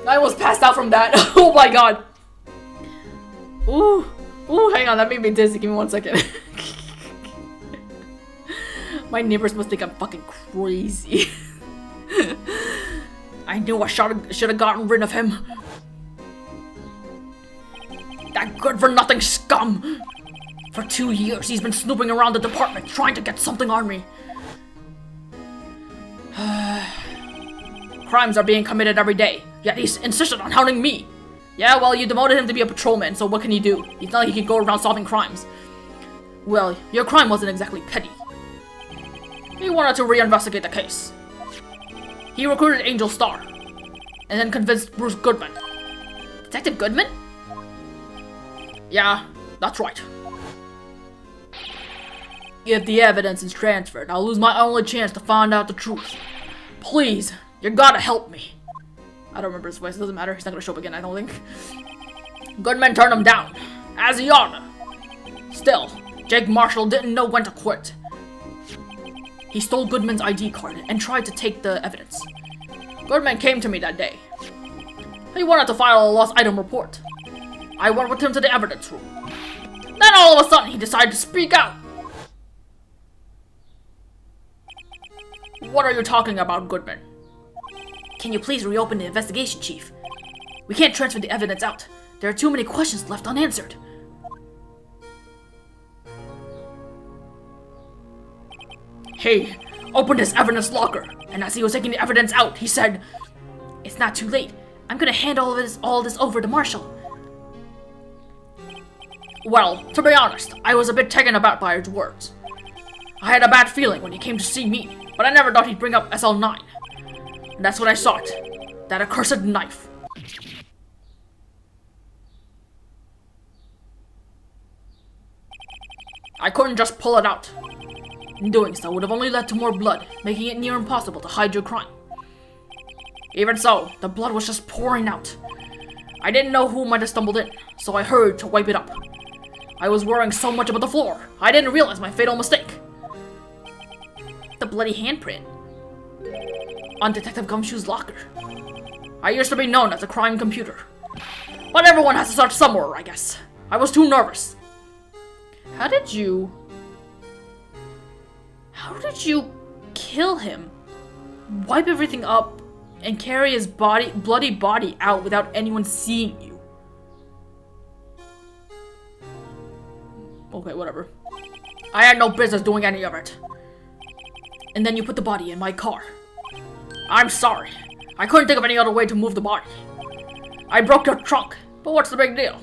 I almost passed out from that. Oh my god. Ooh. Ooh, hang on, that made me dizzy. Give me 1 second. My neighbors must think I'm fucking crazy. I knew I should have gotten rid of him. That good-for-nothing scum! For 2 years, he's been snooping around the department trying to get something on me. Crimes are being committed every day, yet he's insistent on hounding me. Yeah, well, you demoted him to be a patrolman, so what can he do? It's not like he can go around solving crimes. Well, your crime wasn't exactly petty. He wanted to reinvestigate the case. He recruited Angel Star, and then convinced Bruce Goodman. Detective Goodman? Yeah, that's right. If the evidence is transferred, I'll lose my only chance to find out the truth. Please, you gotta help me. I don't remember his voice, it doesn't matter, he's not gonna show up again, I don't think. Goodman turned him down, as he oughta. Still, Jake Marshall didn't know when to quit. He stole Goodman's ID card and tried to take the evidence. Goodman came to me that day. He wanted to file a lost item report. I went with him to the evidence room. Then all of a sudden, he decided to speak out. What are you talking about, Goodman? Can you please reopen the investigation, Chief? We can't transfer the evidence out. There are too many questions left unanswered. He opened his evidence locker, and as he was taking the evidence out, he said, "It's not too late. I'm gonna hand all this over to Marshall." Well, to be honest, I was a bit taken aback by his words. I had a bad feeling when he came to see me, but I never thought he'd bring up SL9. And that's when I saw it. That accursed knife. I couldn't just pull it out. In doing so would have only led to more blood, making it near impossible to hide your crime. Even so, the blood was just pouring out. I didn't know who might have stumbled in, so I hurried to wipe it up. I was worrying so much about the floor, I didn't realize my fatal mistake. The bloody handprint on Detective Gumshoe's locker. I used to be known as a crime computer, but everyone has to start somewhere, I guess. I was too nervous. How did you kill him? Wipe everything up and carry his bloody body out without anyone seeing you? Okay, whatever. I had no business doing any of it. And then you put the body in my car. I'm sorry. I couldn't think of any other way to move the body. I broke your trunk, but what's the big deal?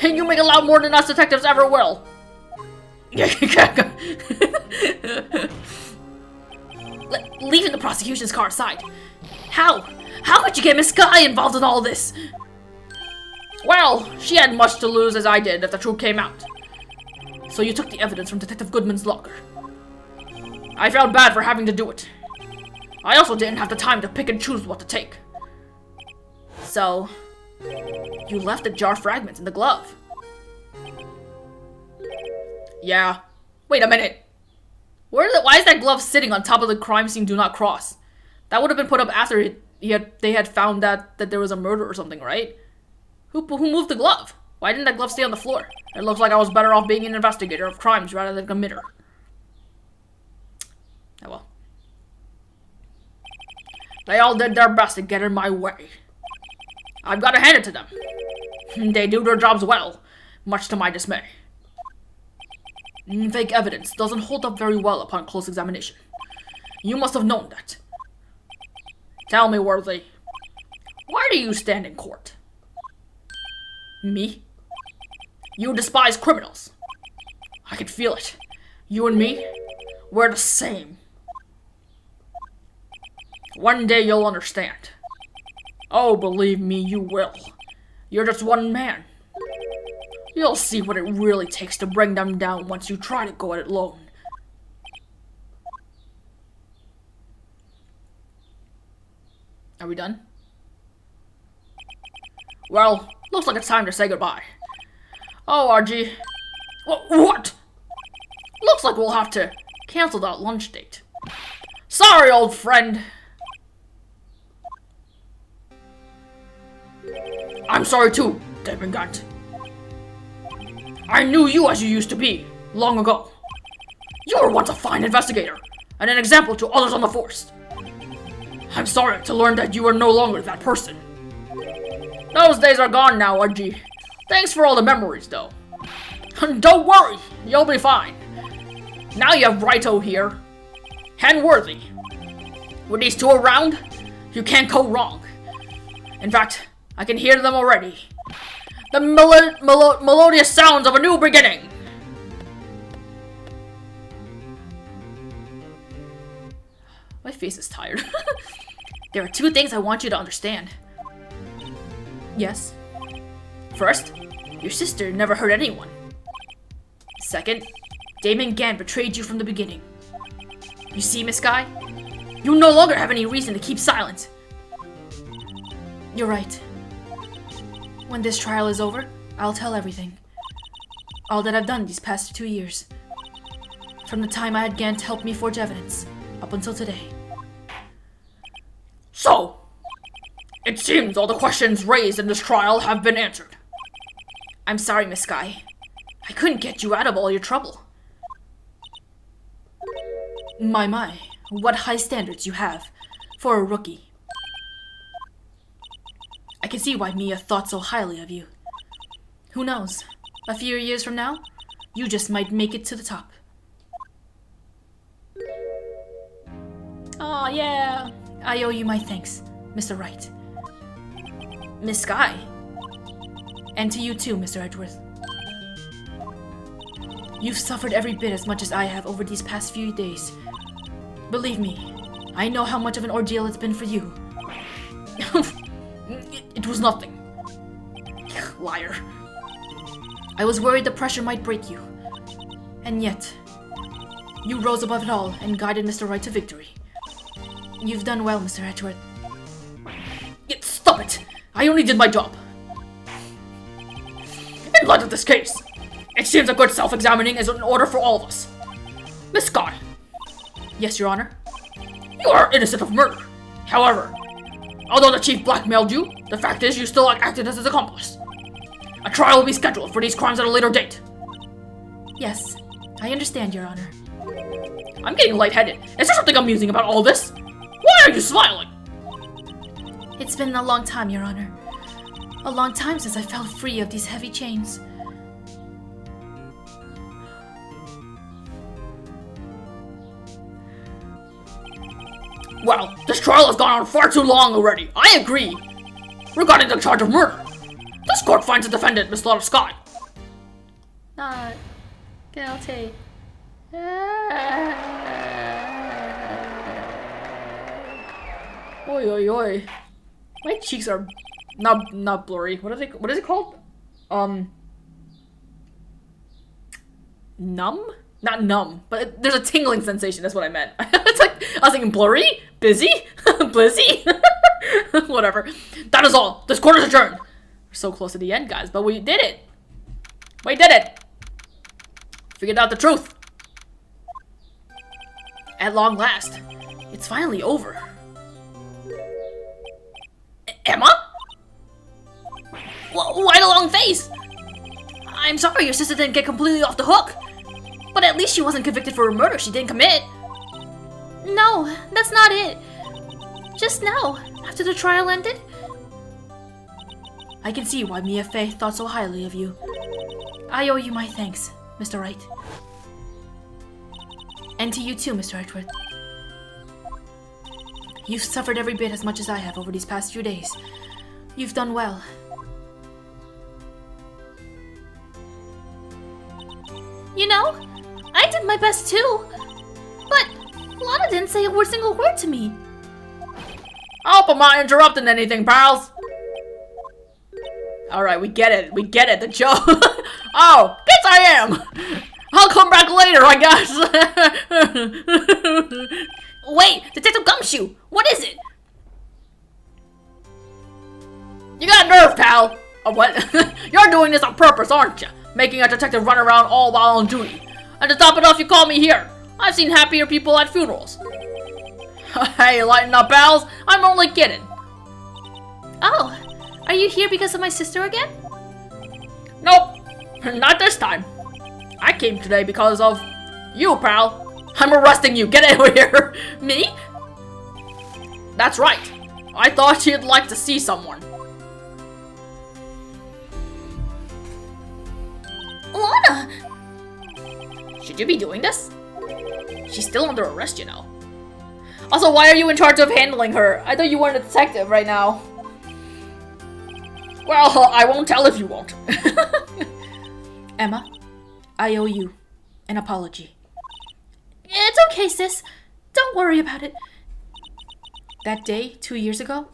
And you make a lot more than us detectives ever will. Leaving the prosecution's car aside. How could you get Miss Guy involved in all this? Well, she had much to lose as I did if the truth came out. So you took the evidence from Detective Goodman's locker. I felt bad for having to do it. I also didn't have the time to pick and choose what to take. So, you left the jar fragments in the glove. Yeah. Wait a minute. Why is that glove sitting on top of the crime scene do not cross? That would have been put up after they had found that there was a murder or something, right? Who moved the glove? Why didn't that glove stay on the floor? It looks like I was better off being an investigator of crimes rather than a committer. Oh well. They all did their best to get in my way. I've got to hand it to them. They do their jobs well, much to my dismay. Fake evidence doesn't hold up very well upon close examination. You must have known that. Tell me, Worthy, why do you stand in court? Me? You despise criminals. I can feel it. You and me, we're the same. One day you'll understand. Oh, believe me, you will. You're just one man. You'll see what it really takes to bring them down once you try to go at it alone. Are we done? Well, looks like it's time to say goodbye. Oh, RG. What? Looks like we'll have to cancel that lunch date. Sorry, old friend. I'm sorry too, Damon Gant. I knew you as you used to be, long ago. You were once a fine investigator, and an example to others on the force. I'm sorry to learn that you are no longer that person. Those days are gone now, Archie. Thanks for all the memories, though. Don't worry, you'll be fine. Now you have Righto here, and Worthy. With these two around, you can't go wrong. In fact, I can hear them already. The melodious sounds of a new beginning. My face is tired. There are two things I want you to understand. Yes. First, your sister never hurt anyone. Second, Damon Gant betrayed you from the beginning. You see, Miss Guy? You no longer have any reason to keep silent. You're right. When this trial is over, I'll tell everything. All that I've done these past 2 years. From the time I had Gant help me forge evidence, up until today. So, it seems all the questions raised in this trial have been answered. I'm sorry, Miss Guy. I couldn't get you out of all your trouble. My, what high standards you have for a rookie. I can see why Mia thought so highly of you. Who knows? A few years from now, you just might make it to the top. Aw, yeah. I owe you my thanks, Mr. Wright. Miss Skye. And to you too, Mr. Edgeworth. You've suffered every bit as much as I have over these past few days. Believe me, I know how much of an ordeal it's been for you. It was nothing. Liar. I was worried the pressure might break you. And yet, you rose above it all and guided Mr. Wright to victory. You've done well, Mr. Edgeworth. Stop it! I only did my job. In light of this case, it seems a good self-examining is in order for all of us. Miss Scott. Yes, Your Honor. You are innocent of murder. However, although the chief blackmailed you, the fact is you still acted as his accomplice. A trial will be scheduled for these crimes at a later date. Yes, I understand, Your Honor. I'm getting lightheaded. Is there something amusing about all this? Why are you smiling? It's been a long time, Your Honor. A long time since I felt free of these heavy chains. Well, this trial has gone on far too long already. I agree. Regarding the charge of murder, this court finds the defendant, Miss Lotta Scott, not guilty. Oi, oi, oi. My cheeks are not blurry. What is it called? Numb? Not numb, but there's a tingling sensation, that's what I meant. It's like, I was thinking blurry? Busy? Blizzy? Whatever. That is all. This court is adjourned. We're so close to the end, guys, but we did it. We did it. Figured out the truth. At long last, it's finally over. Emma? Why the long face? I'm sorry your sister didn't get completely off the hook. But at least she wasn't convicted for a murder she didn't commit. No, that's not it. Just now, after the trial ended. I can see why Mia Fey thought so highly of you. I owe you my thanks, Mr. Wright. And to you too, Mr. Edgeworth. You've suffered every bit as much as I have over these past few days. You've done well. You know, I did my best too. But Lotta didn't say a single word to me. I hope I'm not interrupting anything, pals. Alright, we get it. We get it, the joke. Oh, guess I am. I'll come back later, I guess. Wait, Detective Gumshoe, what is it? You got nerve, pal. Oh, what? You're doing this on purpose, aren't you? Making a detective run around all while on duty. And to top it off, you call me here. I've seen happier people at funerals. Hey, lighten up, pals. I'm only kidding. Oh, are you here because of my sister again? Nope, not this time. I came today because of you, pal. I'm arresting you. Get out of here. Me? That's right. I thought you'd like to see someone. Lana! Should you be doing this? She's still under arrest, you know. Also, why are you in charge of handling her? I thought you weren't a detective right now. Well, I won't tell if you won't. Emma, I owe you an apology. It's okay, sis. Don't worry about it. That day, 2 years ago,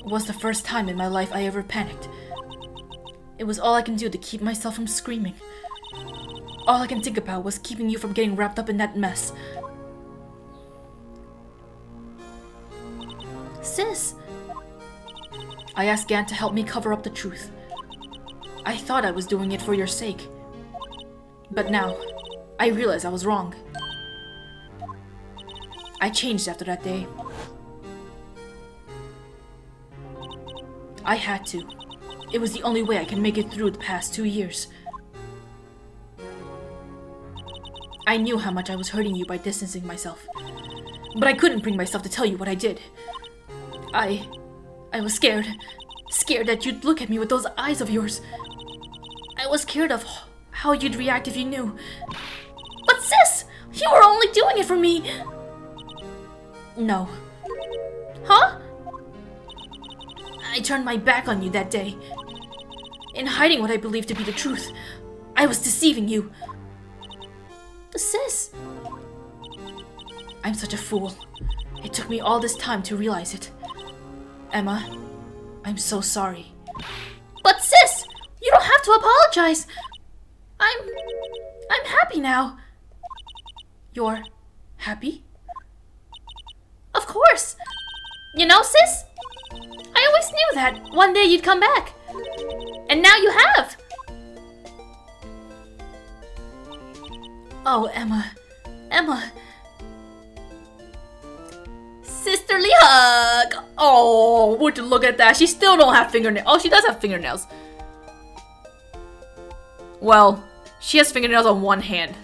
was the first time in my life I ever panicked. It was all I can do to keep myself from screaming. All I can think about was keeping you from getting wrapped up in that mess. Sis! I asked Gant to help me cover up the truth. I thought I was doing it for your sake. But now, I realize I was wrong. I changed after that day. I had to. It was the only way I can make it through the past 2 years. I knew how much I was hurting you by distancing myself. But I couldn't bring myself to tell you what I did. I was scared. Scared that you'd look at me with those eyes of yours. I was scared of how you'd react if you knew. But sis, you were only doing it for me. No. Huh? I turned my back on you that day. In hiding what I believed to be the truth, I was deceiving you. Sis! I'm such a fool. It took me all this time to realize it. Emma, I'm so sorry. But sis! You don't have to apologize! I'm happy now. You're happy? Of course! You know, sis? I always knew that one day you'd come back. And now you have! Oh, Emma. Emma. Sisterly hug! Oh, would you look at that? She still don't have fingernails. Oh, she does have fingernails. Well, she has fingernails on one hand.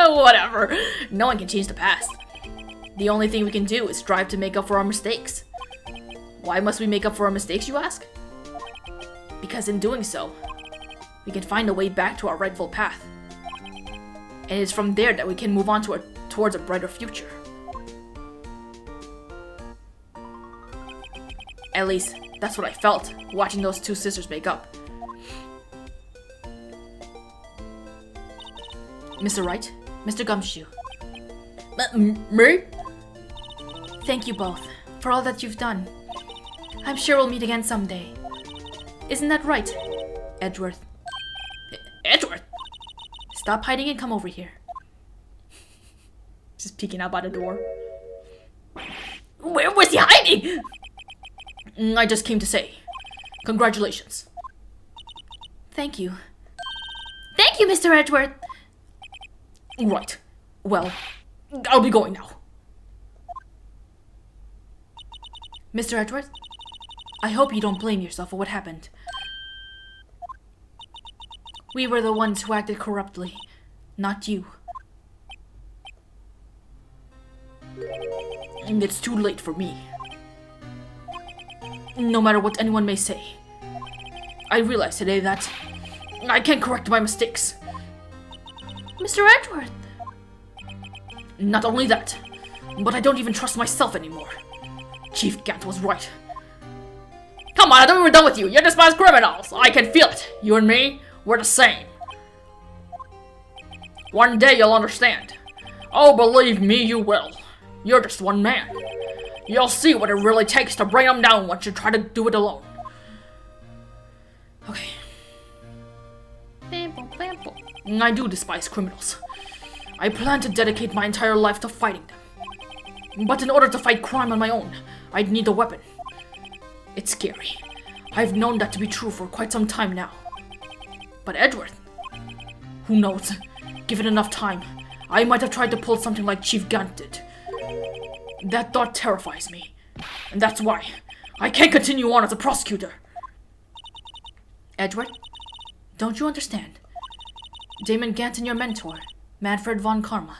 Whatever. No one can change the past. The only thing we can do is strive to make up for our mistakes. Why must we make up for our mistakes, you ask? Because in doing so, we can find a way back to our rightful path. And it's from there that we can move on towards a brighter future. At least, that's what I felt watching those two sisters make up. Mr. Wright, Mr. Gumshoe. Me? Thank you both for all that you've done. I'm sure we'll meet again someday. Isn't that right, Edgeworth? Edgeworth? Stop hiding and come over here. Just peeking out by the door. Where was he hiding? I just came to say, congratulations. Thank you. Thank you, Mr. Edgeworth. Right. Well, I'll be going now. Mr. Edgeworth, I hope you don't blame yourself for what happened. We were the ones who acted corruptly, not you. And it's too late for me. No matter what anyone may say, I realize today that I can't correct my mistakes. Mr. Edgeworth! Not only that, but I don't even trust myself anymore. Chief Gant was right. Come on, I thought we were done with you. You're despised criminals. I can feel it. You and me, we're the same. One day you'll understand. Oh, believe me, you will. You're just one man. You'll see what it really takes to bring them down once you try to do it alone. Okay. I do despise criminals. I plan to dedicate my entire life to fighting them. But in order to fight crime on my own, I'd need a weapon. It's scary. I've known that to be true for quite some time now. But Edgeworth, who knows? Given enough time, I might have tried to pull something like Chief Gant did. That thought terrifies me. And that's why I can't continue on as a prosecutor. Edward, don't you understand? Damon Gant and your mentor, Manfred von Karma,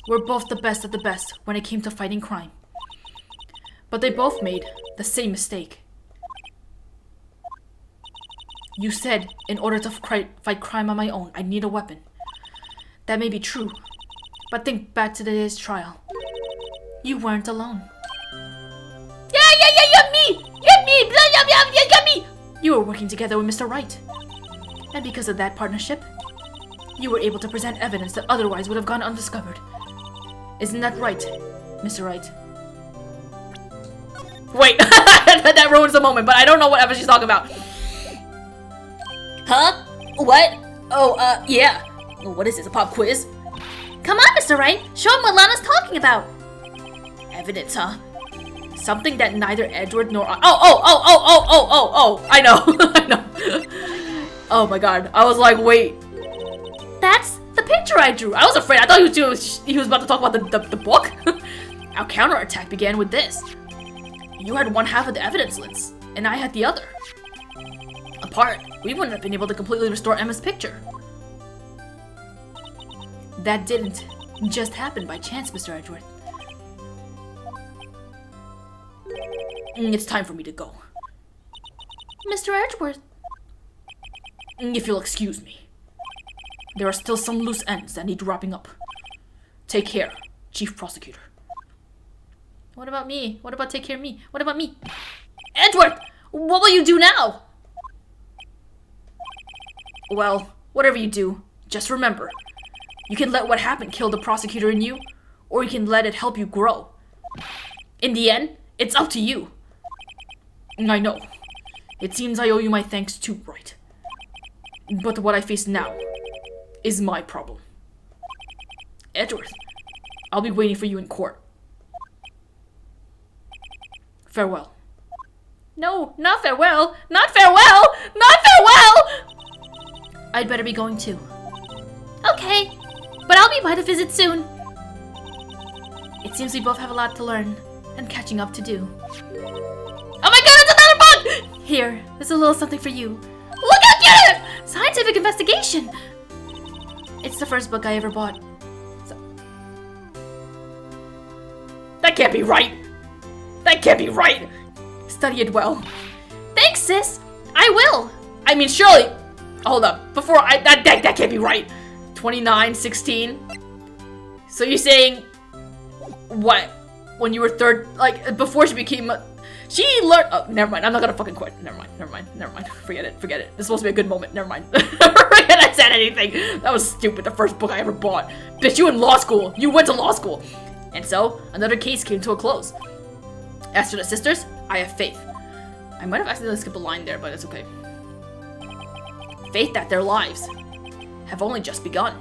were both the best of the best when it came to fighting crime. But they both made the same mistake. You said, in order to fight crime on my own, I need a weapon. That may be true, but think back to today's trial. You weren't alone. Yeah, me! You got me! You were working together with Mr. Wright. And because of that partnership, you were able to present evidence that otherwise would have gone undiscovered. Isn't that right, Mr. Wright? Wait, that ruins the moment, but I don't know whatever she's talking about. Huh? What? Oh, yeah. What is this, a pop quiz? Come on, Mr. Wright. Show him what Lana's talking about. Evidence, huh? Something that neither Edward nor Oh, I know, I know. Oh my god, I was like, wait. That's the picture I drew. I was afraid, I thought he was about to talk about the book. Our counterattack began with this. You had one half of the evidence list, and I had the other. Apart, we wouldn't have been able to completely restore Emma's picture. That didn't just happen by chance, Mr. Edward. It's time for me to go. Mr. Edgeworth. If you'll excuse me. There are still some loose ends that need wrapping up. Take care, Chief Prosecutor. What about me? What about take care of me? What about me? Edward! What will you do now? Well, whatever you do, just remember. You can let what happened kill the prosecutor in you, or you can let it help you grow. In the end, it's up to you. I know. It seems I owe you my thanks too, right? But what I face now is my problem. Edward, I'll be waiting for you in court. Farewell. No, not farewell! Not farewell! Not farewell! I'd better be going too. Okay, but I'll be by to visit soon. It seems we both have a lot to learn and catching up to do. Oh my god, it's another book! Here, there's a little something for you. Look how cute it is! Scientific investigation! It's the first book I ever bought. That can't be right! That can't be right! Study it well. Thanks, sis! I will! I mean, surely... Hold up. Before I... That can't be right. 29, 16. So you're saying... What? When you were third... Like, before she became... She learned... Oh, never mind. I'm not gonna fucking quit. Never mind. Forget it. This is supposed to be a good moment. Never mind. Forget I said anything. That was stupid. The first book I ever bought. Bitch, you in law school. You went to law school. And so, another case came to a close. As for the sisters, I have faith. I might have accidentally skipped a line there, but it's okay. Faith that their lives have only just begun.